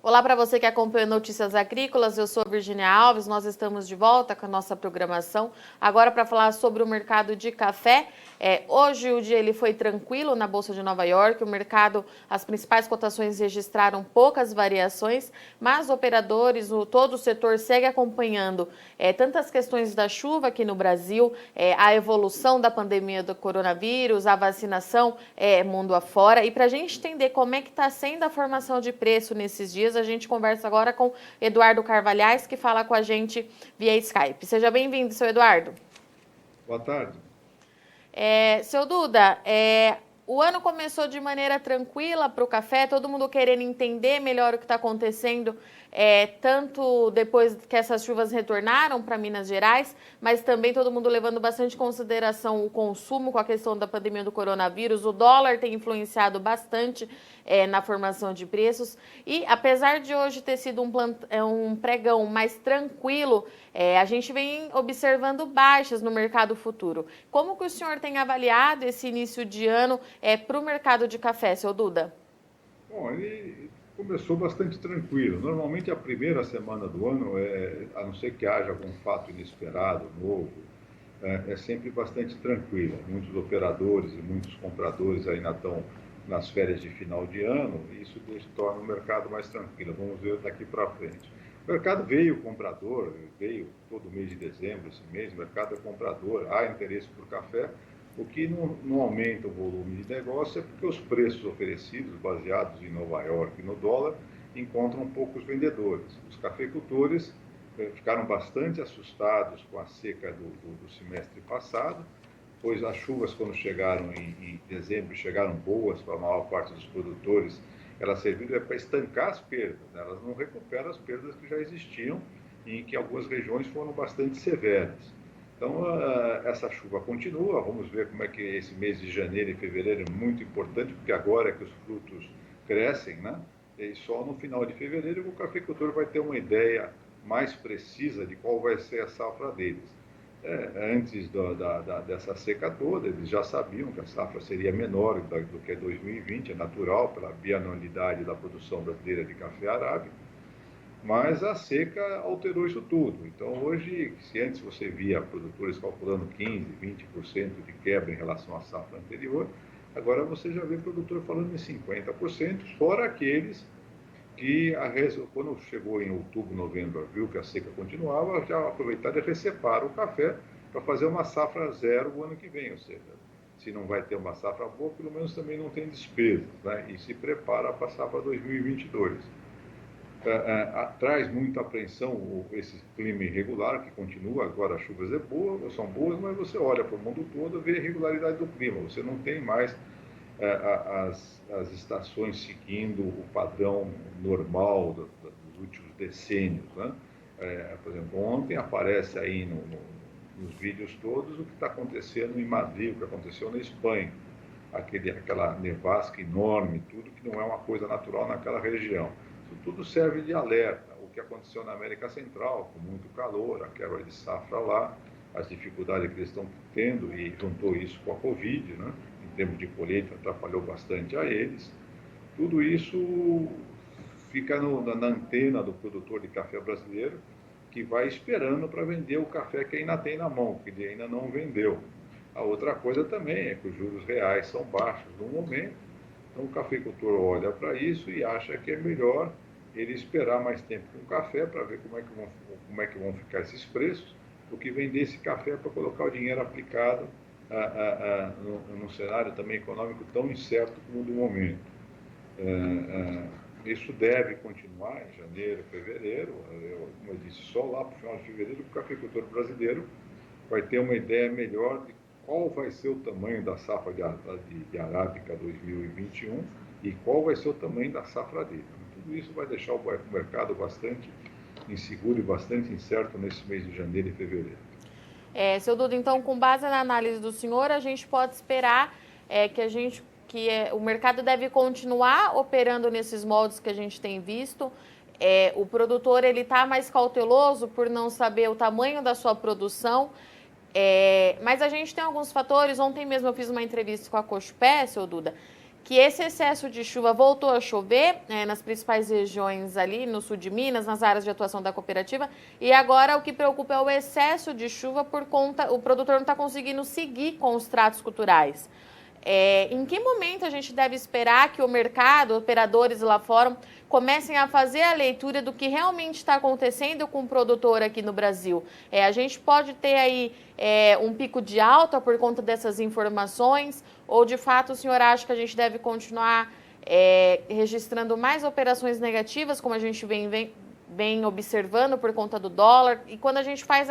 Olá para você que acompanha Notícias Agrícolas, eu sou Virginia Alves, nós estamos de volta com a nossa programação, agora para falar sobre o mercado de café. Hoje o dia ele foi tranquilo na Bolsa de Nova York, o mercado, as principais cotações registraram poucas variações, mas operadores, todo o setor segue acompanhando tantas questões da chuva aqui no Brasil, a evolução da pandemia do coronavírus, a vacinação mundo afora, e para a gente entender como é que está sendo a formação de preço nesses dias, a gente conversa agora com Eduardo Carvalhais, que fala com a gente via Skype. Seja bem-vindo, seu Eduardo. Boa tarde. Seu Duda, o ano começou de maneira tranquila para o café, todo mundo querendo entender melhor o que está acontecendo, tanto depois que essas chuvas retornaram para Minas Gerais, mas também todo mundo levando bastante em consideração o consumo com a questão da pandemia do coronavírus. O dólar tem influenciado bastante na formação de preços e, apesar de hoje ter sido um pregão mais tranquilo, a gente vem observando baixas no mercado futuro. Como que o senhor tem avaliado esse início de ano para o mercado de café, seu Duda? Bom, ele começou bastante tranquilo. Normalmente a primeira semana do ano, a não ser que haja algum fato inesperado, novo, é sempre bastante tranquila. Muitos operadores e muitos compradores ainda estão nas férias de final de ano e isso torna o mercado mais tranquilo. Vamos ver daqui para frente. O mercado veio comprador, veio todo mês de dezembro, esse mês, o mercado é comprador, há interesse por café. O que não aumenta o volume de negócio é porque os preços oferecidos, baseados em Nova York e no dólar, encontram poucos vendedores. Os cafeicultores ficaram bastante assustados com a seca do semestre passado, pois as chuvas, quando chegaram em dezembro, chegaram boas para a maior parte dos produtores, elas serviram para estancar as perdas, né? Elas não recuperam as perdas que já existiam e em que algumas regiões foram bastante severas. Então, essa chuva continua, vamos ver como é que esse mês de janeiro e fevereiro é muito importante, porque agora é que os frutos crescem, né? E só no final de fevereiro o cafeicultor vai ter uma ideia mais precisa de qual vai ser a safra deles. Antes dessa seca toda, eles já sabiam que a safra seria menor do que 2020, é natural, pela bianualidade da produção brasileira de café arábica, mas a seca alterou isso tudo. Então, hoje, se antes você via produtores calculando 15%, 20% de quebra em relação à safra anterior, agora você já vê produtor falando em 50%, fora aqueles que, quando chegou em outubro, novembro, viu que a seca continuava, já aproveitaram e receparam o café para fazer uma safra zero o ano que vem, ou seja, se não vai ter uma safra boa, pelo menos também não tem despesas, né? E se prepara para a safra 2022. Traz muita apreensão esse clima irregular que continua, agora as chuvas são boas, mas você olha para o mundo todo e vê a irregularidade do clima, você não tem mais as estações seguindo o padrão normal dos últimos decênios, né? Por exemplo, ontem aparece aí nos vídeos todos o que está acontecendo em Madrid, o que aconteceu na Espanha, aquela nevasca enorme, tudo que não é uma coisa natural naquela região. Isso tudo serve de alerta. O que aconteceu na América Central, com muito calor, a quebra de safra lá, as dificuldades que eles estão tendo, e juntou isso com a Covid, né? Em termos de colheita, atrapalhou bastante a eles. Tudo isso fica na antena do produtor de café brasileiro, que vai esperando para vender o café que ainda tem na mão, que ele ainda não vendeu. A outra coisa também é que os juros reais são baixos no momento, então o cafeicultor olha para isso e acha que é melhor ele esperar mais tempo com o café para ver como é que vão ficar esses preços, do que vender esse café para colocar o dinheiro aplicado num cenário também econômico tão incerto como o do momento. Isso deve continuar em janeiro, fevereiro. Como eu disse, só lá para o final de fevereiro o cafeicultor brasileiro vai ter uma ideia melhor de qual vai ser o tamanho da safra de arábica 2021 e qual vai ser o tamanho da safra dele. Tudo isso vai deixar o mercado bastante inseguro e bastante incerto nesse mês de janeiro e fevereiro. Seu Duda, então, com base na análise do senhor, a gente pode esperar o mercado deve continuar operando nesses moldes que a gente tem visto. O produtor está mais cauteloso por não saber o tamanho da sua produção. Mas a gente tem alguns fatores. Ontem mesmo eu fiz uma entrevista com a Cochupé, seu Duda, que esse excesso de chuva voltou a chover nas principais regiões ali no sul de Minas, nas áreas de atuação da cooperativa, e agora o que preocupa é o excesso de chuva por conta, o produtor não está conseguindo seguir com os tratos culturais. Em que momento a gente deve esperar que o mercado, operadores lá fora, comecem a fazer a leitura do que realmente está acontecendo com o produtor aqui no Brasil? A gente pode ter aí um pico de alta por conta dessas informações, ou de fato o senhor acha que a gente deve continuar registrando mais operações negativas, como a gente vem observando por conta do dólar? E quando a gente faz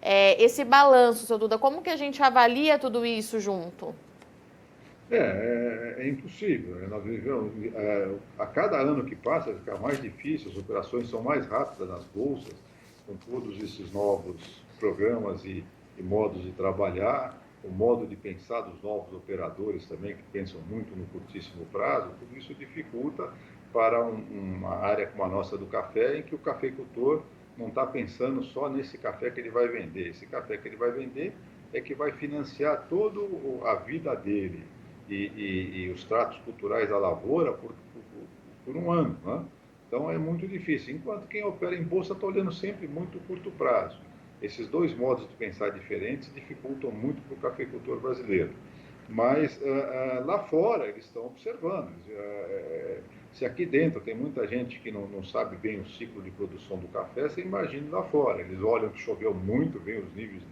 esse balanço, seu Duda, como que a gente avalia tudo isso junto? É impossível, né? Nós vivemos, a cada ano que passa fica mais difícil, as operações são mais rápidas nas bolsas, com todos esses novos programas e modos de trabalhar, o modo de pensar dos novos operadores também, que pensam muito no curtíssimo prazo, tudo isso dificulta para uma área como a nossa do café, em que o cafeicultor não está pensando só nesse café que ele vai vender. Esse café que ele vai vender é que vai financiar toda a vida dele. E os tratos culturais da lavoura por um ano. Né? Então é muito difícil. Enquanto quem opera em bolsa está olhando sempre muito curto prazo. Esses dois modos de pensar diferentes dificultam muito para o cafeicultor brasileiro. Mas lá fora eles estão observando. Se aqui dentro tem muita gente que não sabe bem o ciclo de produção do café, você imagina lá fora. Eles olham que choveu muito, veem os níveis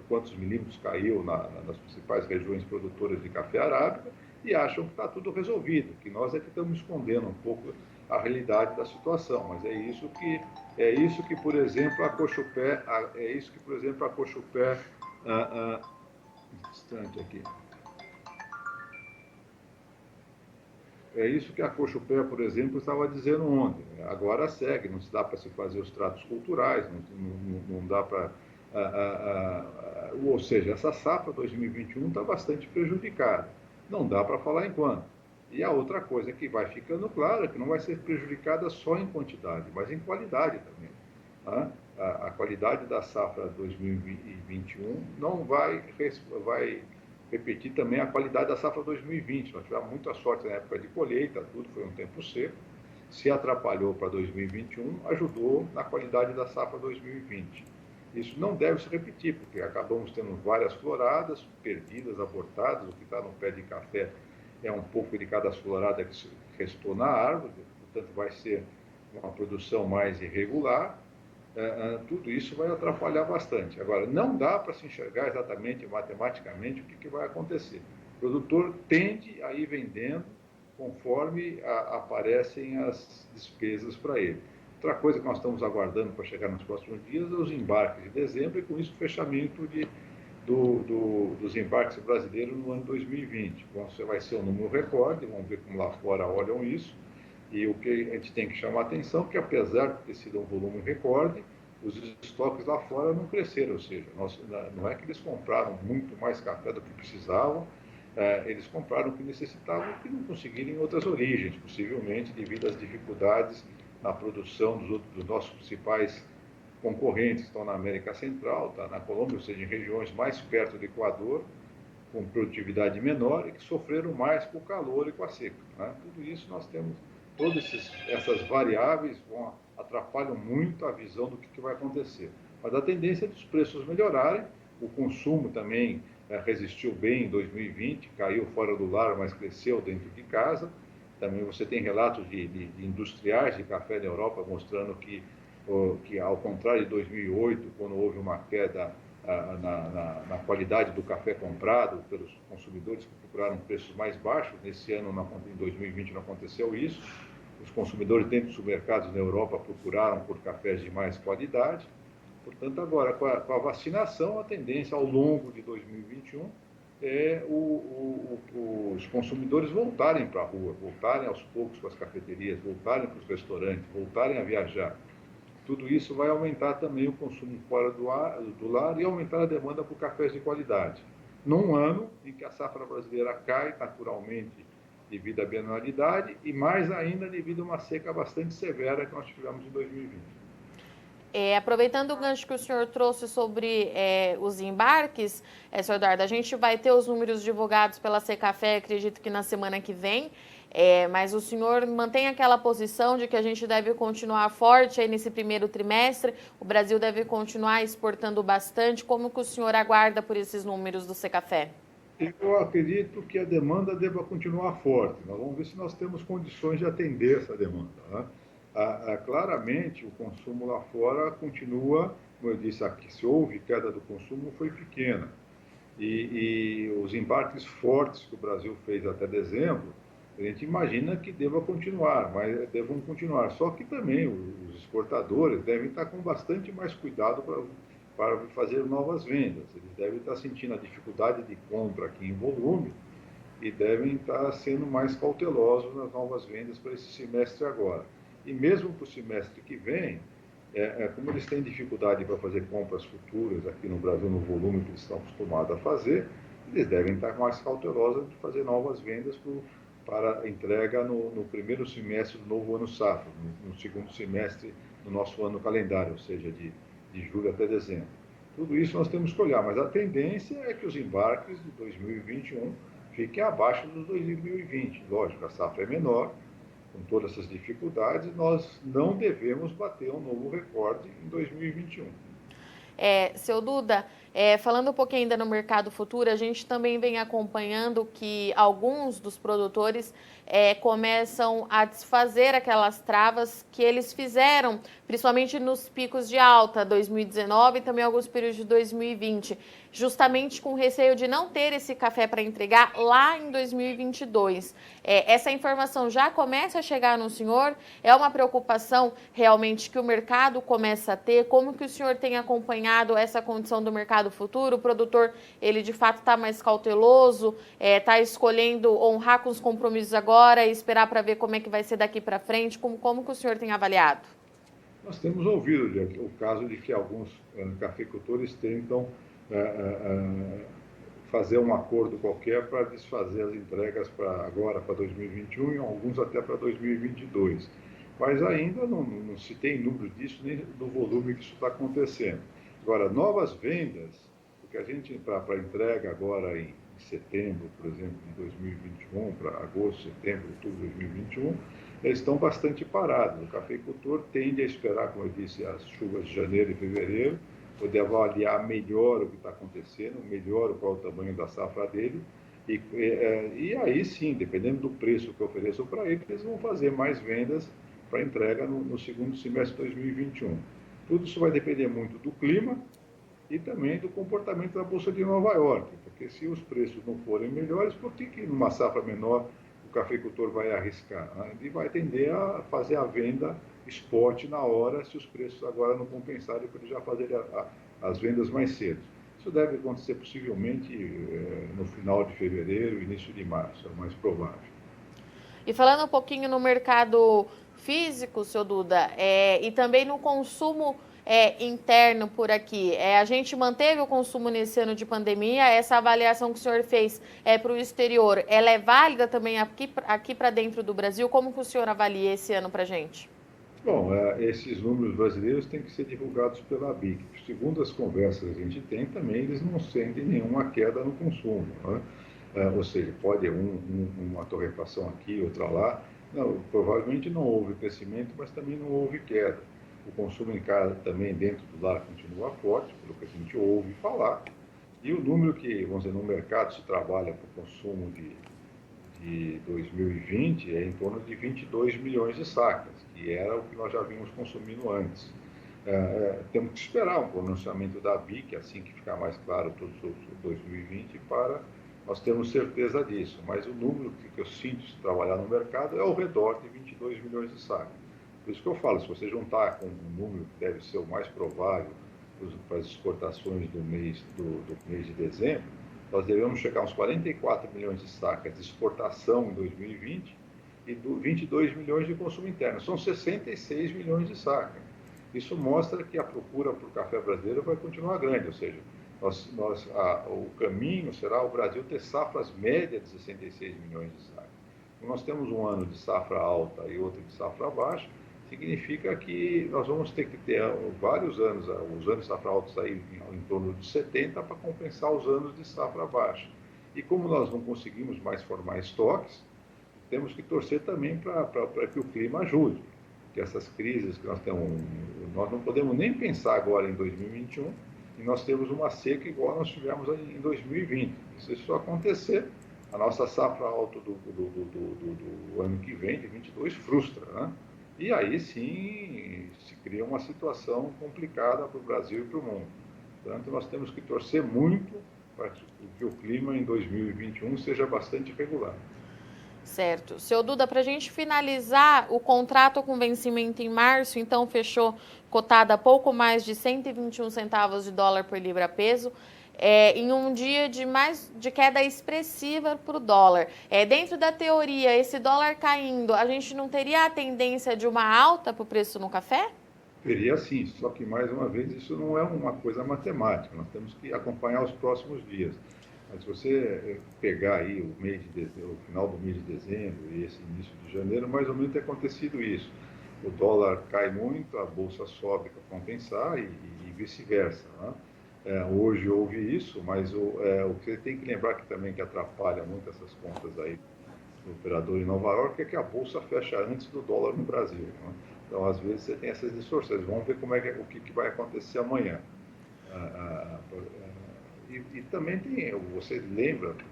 quantos milímetros caiu nas principais regiões produtoras de café arábica e acham que está tudo resolvido, que nós é que estamos escondendo um pouco a realidade da situação. Mas é isso que por exemplo, a Cochupé, distante aqui. É isso que a Cochupé, por exemplo, estava dizendo ontem. Agora segue, não se dá para se fazer os tratos culturais, não dá para... ou seja, essa safra 2021 está bastante prejudicada. Não dá para falar em quanto. E a outra coisa que vai ficando clara é que não vai ser prejudicada só em quantidade, mas em qualidade também. Tá? A qualidade da safra 2021 não vai repetir também a qualidade da safra 2020. Nós tivemos muita sorte na época de colheita, tudo foi um tempo seco. Se atrapalhou para 2021, ajudou na qualidade da safra 2020. Isso não deve se repetir, porque acabamos tendo várias floradas perdidas, abortadas. O que está no pé de café é um pouco de cada florada que restou na árvore, portanto vai ser uma produção mais irregular. Tudo isso vai atrapalhar bastante. Agora, não dá para se enxergar exatamente matematicamente o que vai acontecer. O produtor tende a ir vendendo conforme aparecem as despesas para ele. Outra coisa que nós estamos aguardando para chegar nos próximos dias é os embarques de dezembro e, com isso, o fechamento dos embarques brasileiros no ano 2020. Bom, isso vai ser um número recorde, vamos ver como lá fora olham isso. E o que a gente tem que chamar a atenção é que, apesar de ter sido um volume recorde, os estoques lá fora não cresceram, ou seja, não é que eles compraram muito mais café do que precisavam, eles compraram o que necessitavam e não conseguiram em outras origens, possivelmente devido às dificuldades na produção dos nossos principais concorrentes, que estão na América Central, tá na Colômbia, ou seja, em regiões mais perto do Equador, com produtividade menor e que sofreram mais com o calor e com a seca. Né? Tudo isso nós temos, todas essas variáveis atrapalham muito a visão do que vai acontecer. Mas a tendência é dos preços melhorarem, o consumo também resistiu bem em 2020, caiu fora do lar, mas cresceu dentro de casa. Também você tem relatos de industriais de café na Europa mostrando que, ao contrário de 2008, quando houve uma queda na qualidade do café comprado pelos consumidores que procuraram preços mais baixos, nesse ano, em 2020, não aconteceu isso. Os consumidores dentro dos supermercados na Europa procuraram por cafés de mais qualidade. Portanto, agora, com a vacinação, a tendência ao longo de 2021 é os consumidores voltarem para a rua, voltarem aos poucos para as cafeterias, voltarem para os restaurantes, voltarem a viajar. Tudo isso vai aumentar também o consumo fora do lar e aumentar a demanda por cafés de qualidade. Num ano em que a safra brasileira cai naturalmente devido à bienalidade e mais ainda devido a uma seca bastante severa que nós tivemos em 2020. Aproveitando o gancho que o senhor trouxe sobre os embarques, senhor Eduardo, a gente vai ter os números divulgados pela Secafé, acredito que na semana que vem, mas o senhor mantém aquela posição de que a gente deve continuar forte aí nesse primeiro trimestre, o Brasil deve continuar exportando bastante. Como que o senhor aguarda por esses números do Secafé? Eu acredito que a demanda deva continuar forte. Nós vamos ver se nós temos condições de atender essa demanda, né? Claramente, o consumo lá fora continua, como eu disse aqui, se houve queda do consumo, foi pequena. E os embarques fortes que o Brasil fez até dezembro, a gente imagina que deva continuar, mas devam continuar. Só que também os exportadores devem estar com bastante mais cuidado para fazer novas vendas. Eles devem estar sentindo a dificuldade de compra aqui em volume e devem estar sendo mais cautelosos nas novas vendas para esse semestre agora. E mesmo para o semestre que vem, como eles têm dificuldade para fazer compras futuras aqui no Brasil, no volume que eles estão acostumados a fazer, eles devem estar mais cautelosos de fazer novas vendas para entrega no primeiro semestre do novo ano safra, no segundo semestre do nosso ano calendário, ou seja, de julho até dezembro. Tudo isso nós temos que olhar, mas a tendência é que os embarques de 2021 fiquem abaixo dos 2020. Lógico, a safra é menor, com todas essas dificuldades, nós não devemos bater um novo recorde em 2021. Seu Duda, falando um pouquinho ainda no mercado futuro, a gente também vem acompanhando que alguns dos produtores começam a desfazer aquelas travas que eles fizeram, principalmente nos picos de alta, 2019 e também alguns períodos de 2020, justamente com receio de não ter esse café para entregar lá em 2022. Essa informação já começa a chegar no senhor? É uma preocupação realmente que o mercado começa a ter? Como que o senhor tem acompanhado essa condição do mercado futuro? O produtor, ele de fato está mais cauteloso, está escolhendo honrar com os compromissos agora e esperar para ver como é que vai ser daqui para frente? Como que o senhor tem avaliado? Nós temos ouvido o caso de que alguns cafeicultores tentam fazer um acordo qualquer para desfazer as entregas agora para 2021 e alguns até para 2022. Mas ainda não se tem número disso, nem do volume que isso está acontecendo. Agora, novas vendas, porque a gente, para entrega agora em setembro, por exemplo, de 2021, para agosto, setembro, outubro de 2021, eles estão bastante parados. O cafeicultor tende a esperar, como eu disse, as chuvas de janeiro e fevereiro, poder avaliar melhor o que está acontecendo, melhor qual é o tamanho da safra dele, e aí sim, dependendo do preço que eu ofereço para eles, eles vão fazer mais vendas para entrega no segundo semestre de 2021. Tudo isso vai depender muito do clima e também do comportamento da Bolsa de Nova York, porque se os preços não forem melhores, por que numa safra menor o cafeicultor vai arriscar? Ele vai tender a fazer a venda spot na hora, se os preços agora não compensarem, para ele já fazer as vendas mais cedo. Isso deve acontecer possivelmente no final de fevereiro, início de março, é o mais provável. E falando um pouquinho no mercado físico, seu Duda, e também no consumo interno por aqui, a gente manteve o consumo nesse ano de pandemia. Essa avaliação que o senhor fez para o exterior, ela é válida também aqui para dentro do Brasil? Como que o senhor avalia esse ano para a gente? Bom, esses números brasileiros têm que ser divulgados pela ABIC. Segundo as conversas que a gente tem, também eles não sentem nenhuma queda no consumo, né? Ou seja, pode uma torrefação aqui, outra lá. Não, provavelmente não houve crescimento, mas também não houve queda. O consumo em casa também dentro do lar continua forte, pelo que a gente ouve falar. E o número que, vamos dizer, no mercado se trabalha para o consumo de 2020 é em torno de 22 milhões de sacas, que era o que nós já vínhamos consumindo antes. Temos que esperar um pronunciamento da BIC, assim que ficar mais claro todo sobre 2020, para nós termos certeza disso. Mas o número que eu sinto se trabalhar no mercado é ao redor de 22 milhões de sacas. Por isso que eu falo, se você juntar com um número que deve ser o mais provável para as exportações do mês de dezembro, nós devemos chegar a uns 44 milhões de sacas de exportação em 2020 e 22 milhões de consumo interno. São 66 milhões de sacas. Isso mostra que a procura por café brasileiro vai continuar grande, ou seja, o caminho será o Brasil ter safras médias de 66 milhões de sacas. Nós temos um ano de safra alta e outro de safra baixa. significa que nós vamos ter que ter vários anos, os anos de safra altos aí em torno de 70 para compensar os anos de safra baixa. E como nós não conseguimos mais formar estoques, temos que torcer também para que o clima ajude. Que essas crises que nós temos, nós não podemos nem pensar agora em 2021 e nós temos uma seca igual nós tivemos em 2020. Se isso acontecer, a nossa safra alta do ano que vem, de 22, frustra, né? E aí sim se cria uma situação complicada para o Brasil e para o mundo. Portanto, nós temos que torcer muito para que o clima em 2021 seja bastante regular. Certo. Seu Duda, para a gente finalizar, o contrato com vencimento em março, então, fechou cotada a pouco mais de 121 centavos de dólar por libra-peso, em um dia de queda expressiva para o dólar. Dentro da teoria, esse dólar caindo, a gente não teria a tendência de uma alta para o preço no café? Teria sim, só que, mais uma vez, isso não é uma coisa matemática, nós temos que acompanhar os próximos dias. Mas se você pegar aí o final do mês de dezembro e esse início de janeiro, mais ou menos tem acontecido isso. O dólar cai muito, a bolsa sobe para compensar e vice-versa, né? Hoje houve isso, mas o que você tem que lembrar que também que atrapalha muito essas contas aí do operador em Nova York é que a bolsa fecha antes do dólar no Brasil, né? Então, às vezes, você tem essas distorções. Vamos ver o que vai acontecer amanhã. E também você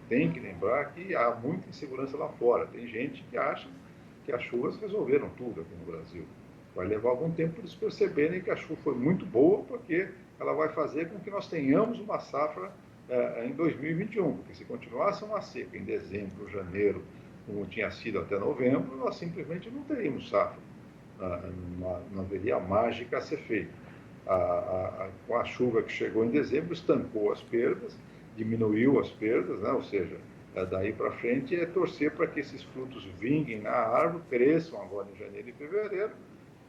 tem que lembrar que há muita insegurança lá fora. Tem gente que acha que as chuvas resolveram tudo aqui no Brasil. Vai levar algum tempo para eles perceberem que a chuva foi muito boa, porque ela vai fazer com que nós tenhamos uma safra em 2021. Porque se continuasse uma seca em dezembro, janeiro, como tinha sido até novembro, nós simplesmente não teríamos safra. Não haveria mágica a ser feita. Com a chuva que chegou em dezembro, estancou as perdas, diminuiu as perdas, né? Ou seja, daí para frente é torcer para que esses frutos vinguem na árvore, cresçam agora em janeiro e fevereiro,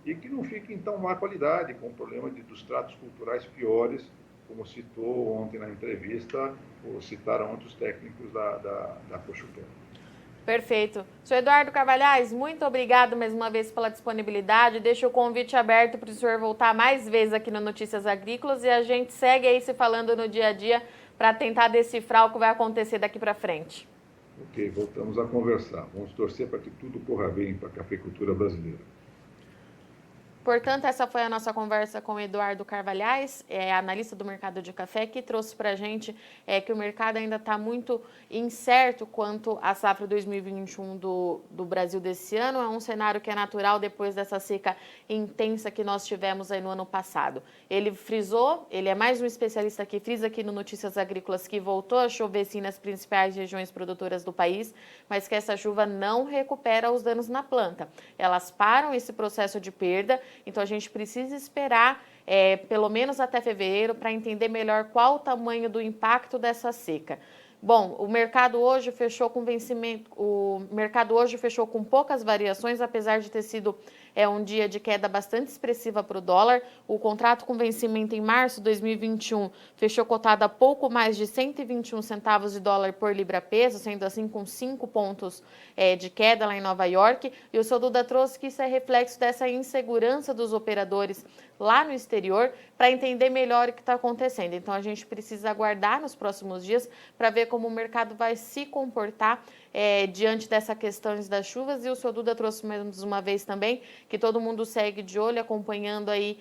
e que não fiquem em tão má qualidade, com o problema dos tratos culturais piores, como citou ontem na entrevista, ou citaram outros técnicos da Cochupé. Perfeito. Senhor Eduardo Carvalhais, muito obrigado mais uma vez pela disponibilidade. Deixo o convite aberto para o senhor voltar mais vezes aqui no Notícias Agrícolas e a gente segue aí se falando no dia a dia para tentar decifrar o que vai acontecer daqui para frente. Ok, voltamos a conversar. Vamos torcer para que tudo corra bem para a cafeicultura brasileira. Portanto, essa foi a nossa conversa com o Eduardo Carvalhais, analista do mercado de café, que trouxe para a gente que o mercado ainda está muito incerto quanto à safra 2021 do Brasil desse ano. É um cenário que é natural depois dessa seca intensa que nós tivemos aí no ano passado. Ele frisou, ele é mais um especialista que frisa aqui no Notícias Agrícolas, que voltou a chover sim nas principais regiões produtoras do país, mas que essa chuva não recupera os danos na planta. Elas param esse processo de perda. Então, a gente precisa esperar pelo menos até fevereiro para entender melhor qual o tamanho do impacto dessa seca. Bom, o mercado hoje fechou com vencimento, o mercado hoje fechou com poucas variações, apesar de ter sido um dia de queda bastante expressiva para o dólar. O contrato com vencimento em março de 2021 fechou cotado a pouco mais de 121 centavos de dólar por libra-peso, sendo assim com 5 pontos de queda lá em Nova York. E o seu Duda trouxe que isso é reflexo dessa insegurança dos operadores lá no exterior para entender melhor o que está acontecendo. Então, a gente precisa aguardar nos próximos dias para ver como o mercado vai se comportar diante dessas questões das chuvas. E o seu Duda trouxe mais uma vez também que todo mundo segue de olho, acompanhando aí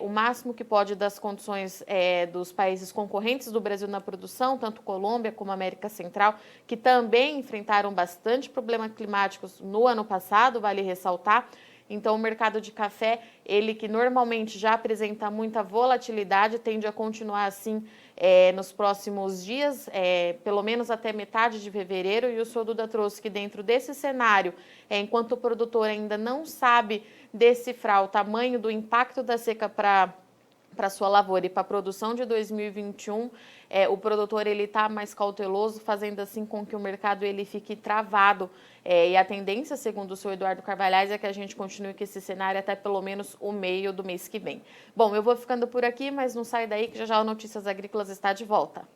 o máximo que pode das condições dos países concorrentes do Brasil na produção, tanto Colômbia como América Central, que também enfrentaram bastante problemas climáticos no ano passado, vale ressaltar. Então, o mercado de café, ele que normalmente já apresenta muita volatilidade, tende a continuar assim nos próximos dias, pelo menos até metade de fevereiro. E o senhor Duda trouxe que dentro desse cenário, enquanto o produtor ainda não sabe decifrar o tamanho do impacto da seca para a sua lavoura e para a produção de 2021, o produtor ele está mais cauteloso, fazendo assim com que o mercado ele fique travado. E a tendência, segundo o senhor Eduardo Carvalhais, é que a gente continue com esse cenário até pelo menos o meio do mês que vem. Bom, eu vou ficando por aqui, mas não sai daí que já já o Notícias Agrícolas está de volta.